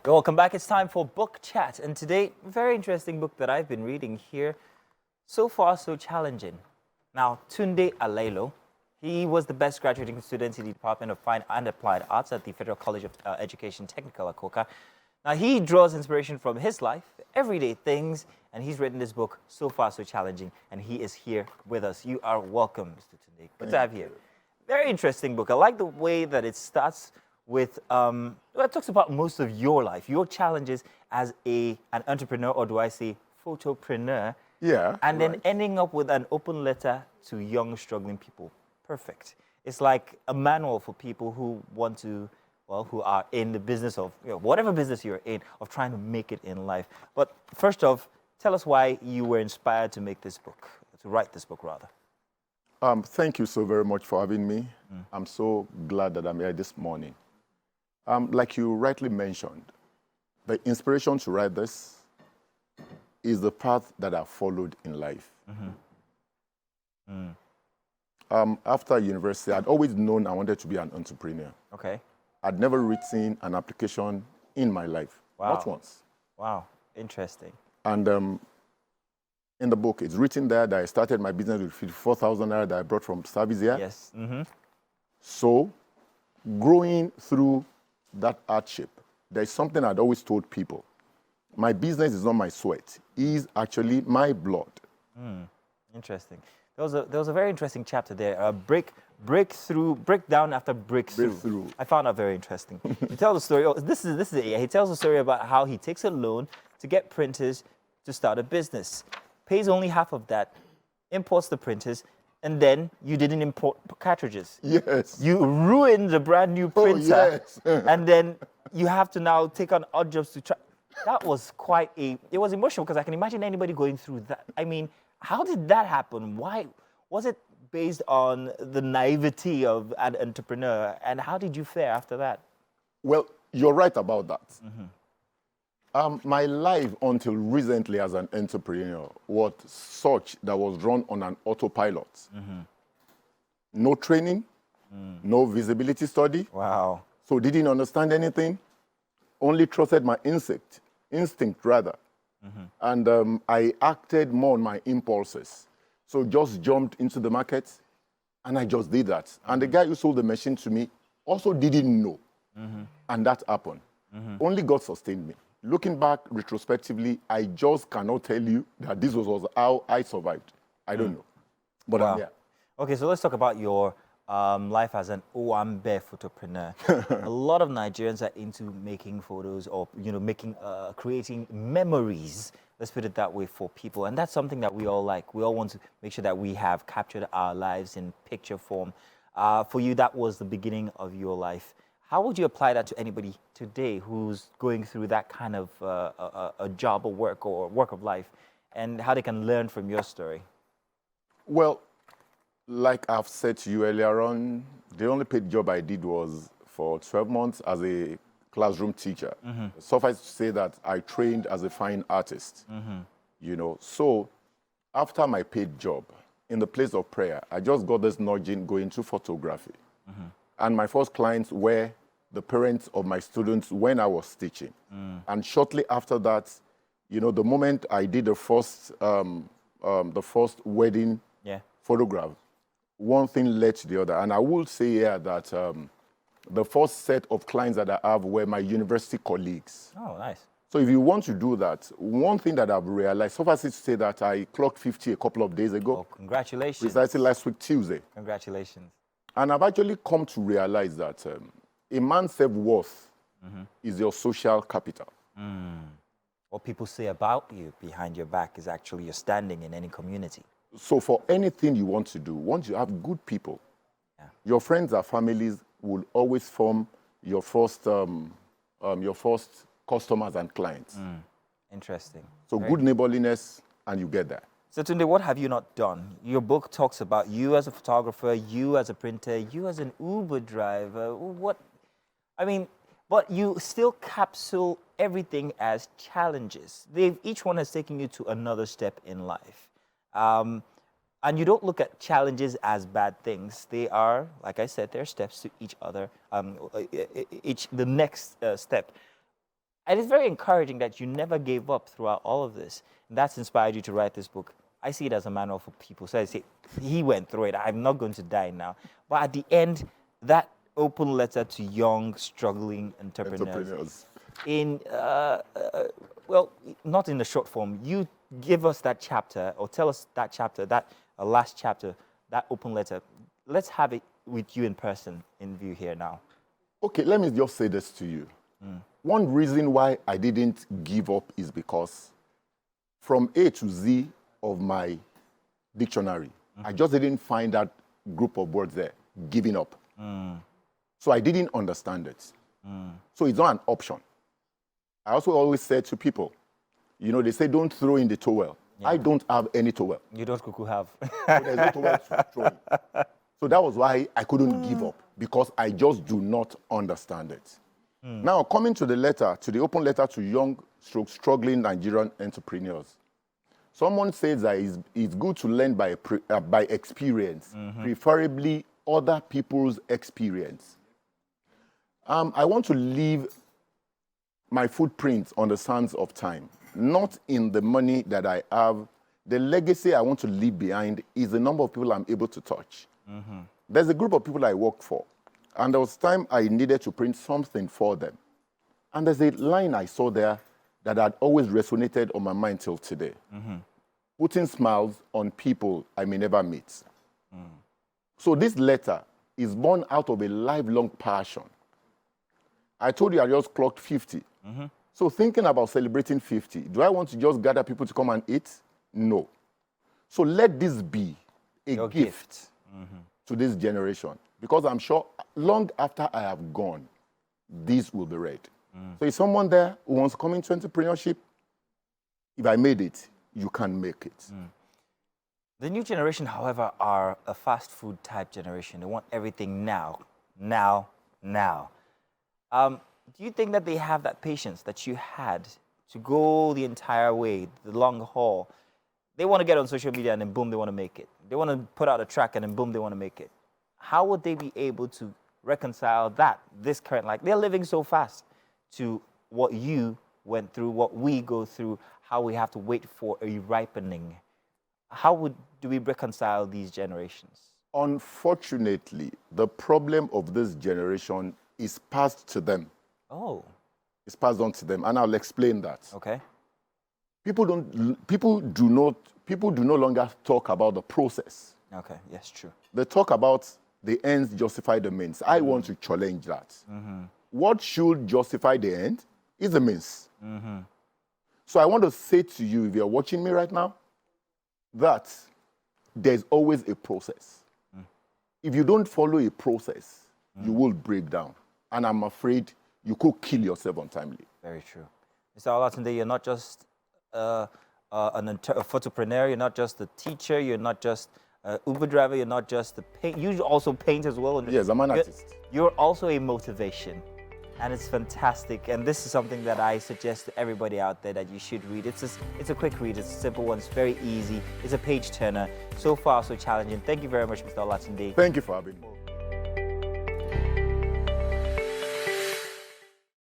Welcome back. It's time for Book Chat. And today, very interesting book that I've been reading here. So far, so challenging. Now, Tunde Aleilo, he was the best graduating student in the Department of Fine and Applied Arts at the Federal College of Education Technical, Akoka. Now, he draws inspiration from his life, everyday things, and he's written this book, So Far, So Challenging, and he is here with us. You are welcome, Mr. Tunde. Good to have you here. Very interesting book. I like the way that it starts with, it talks about most of your life, your challenges as an entrepreneur, or do I say photopreneur? Yeah. And then ending up with an open letter to young, struggling people. Perfect. It's like a manual for people who want to, well, who are in the business of, whatever business you're in, of trying to make it in life. But first off, tell us why you were inspired to make this book, to write this book, rather. Thank you so very much for having me. I'm so glad that I'm here this morning. Like you rightly mentioned, the inspiration to write this is the path that I followed in life. After university, I'd always known I wanted to be an entrepreneur. Okay. I'd never written an application in my life, not once. Wow, interesting. And in the book, it's written there that I started my business with 54,000 naira that I brought from service here. Yes. So, growing through that hardship, there's something I'd always told people. My business is not my sweat. It is actually my blood. Interesting. There was a very interesting chapter there. Breakdown after breakthrough. I found that very interesting. He tells the story. This is it. He tells a story about how he takes a loan to get printers to start a business, pays only half of that, imports the printers, and then you didn't import cartridges. Yes. You ruined the brand new printer, yes. and then you have to now take on odd jobs to try. That was it was emotional, because I can imagine anybody going through that. I mean, how did that happen? Why? Was it based on the naivety of an entrepreneur? And how did you fare after that? Well, you're right about that. My life until recently as an entrepreneur was such that was run on an autopilot. No training, no visibility study. Wow. So didn't understand anything, only trusted my instinct rather. And I acted more on my impulses. So just jumped into the market and I just did that. And the guy who sold the machine to me also didn't know. And that happened. Only God sustained me. Looking back retrospectively, I just cannot tell you that this was how I survived. I don't know. But I'm here. Okay, so let's talk about your life as an Owambe photopreneur. A lot of Nigerians are into making photos, or creating memories. Let's put it that way, for people, and that's something that we all like. We all want to make sure that we have captured our lives in picture form. For you, that was the beginning of your life. How would you apply that to anybody today who's going through that kind of a job or work of life, and how they can learn from your story? Well, like I've said to you earlier on, the only paid job I did was for 12 months as a classroom teacher. Suffice to say that I trained as a fine artist. So after my paid job, in the place of prayer, I just got this nudging going into photography. And my first clients were the parents of my students when I was teaching. And shortly after that, the moment I did the first wedding photograph, one thing led to the other. And I will say here that the first set of clients that I have were my university colleagues. Oh, nice. So if you want to do that, one thing that I've realized, so far as to say that I clocked 50 a couple of days ago. Oh, congratulations. Precisely last week, Tuesday. Congratulations. And I've actually come to realize that a man's self-worth is your social capital. What people say about you behind your back is actually your standing in any community. So for anything you want to do, once you have good people, your friends and families will always form your first customers and clients. Interesting. So good neighborliness, and you get there. So Tunde, what have you not done? Your book talks about you as a photographer, you as a printer, you as an Uber driver. But you still capsule everything as challenges. Each one has taken you to another step in life. And you don't look at challenges as bad things. They are, like I said, they're steps to each other, the next step. And it's very encouraging that you never gave up throughout all of this. And that's inspired you to write this book. I see it as a manual for people. So I say, he went through it. I'm not going to die now. But at the end, that open letter to young, struggling entrepreneurs. In, well, not in the short form. You give us that chapter, or tell us that chapter, that last chapter, that open letter. Let's have it with you in person in view here now. Okay, let me just say this to you. One reason why I didn't give up is because from A to Z of my dictionary, I just didn't find that group of words there, giving up. So I didn't understand it. So it's not an option. I also always say to people, you know, they say don't throw in the towel. Yeah. I don't have any towel. You don't cuckoo have. So there's no towel to throw in. So that was why I couldn't give up, because I just do not understand it. Now, coming to the letter, to the open letter to young, struggling Nigerian entrepreneurs, someone says that it's good to learn by experience, preferably other people's experience. I want to leave my footprints on the sands of time, not in the money that I have. The legacy I want to leave behind is the number of people I'm able to touch. There's a group of people I work for, and there was time I needed to print something for them. And there's a line I saw there that had always resonated on my mind till today. Putting smiles on people I may never meet. So this letter is born out of a lifelong passion. I told you I just clocked 50. So thinking about celebrating 50, do I want to just gather people to come and eat? No. So let this be a gift to this generation, because I'm sure long after I have gone, this will be read. So if someone there who wants to come into entrepreneurship, if I made it, you can make it. The new generation, however, are a fast food type generation. They want everything now, now, now. Do you think that they have that patience that you had to go the entire way, the long haul? They want to get on social media and then boom, they want to make it. They want to put out a track and then boom, they want to make it. How would they be able to reconcile that, this current life? They're living so fast, to what you went through, what we go through, how we have to wait for a ripening. How do we reconcile these generations? Unfortunately, the problem of this generation is passed to them. Oh. It's passed on to them, and I'll explain that. Okay. People do no longer talk about the process. Okay, yes, true. They talk about the ends justify the means. I want to challenge that. What should justify the end is the means. So I want to say to you, if you're watching me right now, that there's always a process. If you don't follow a process, you will break down. And I'm afraid you could kill yourself untimely. Very true. Mr. Olatunde, you're not just a photopreneur, you're not just a teacher, you're not just an Uber driver, you're not just a paint. You also paint as well. Yes, I'm an artist. You're also a motivation. And it's fantastic. And this is something that I suggest to everybody out there that you should read. It's a quick read. It's a simple one. It's very easy. It's a page turner. So far, so challenging. Thank you very much, Mr. Olatunde. Thank you for having me.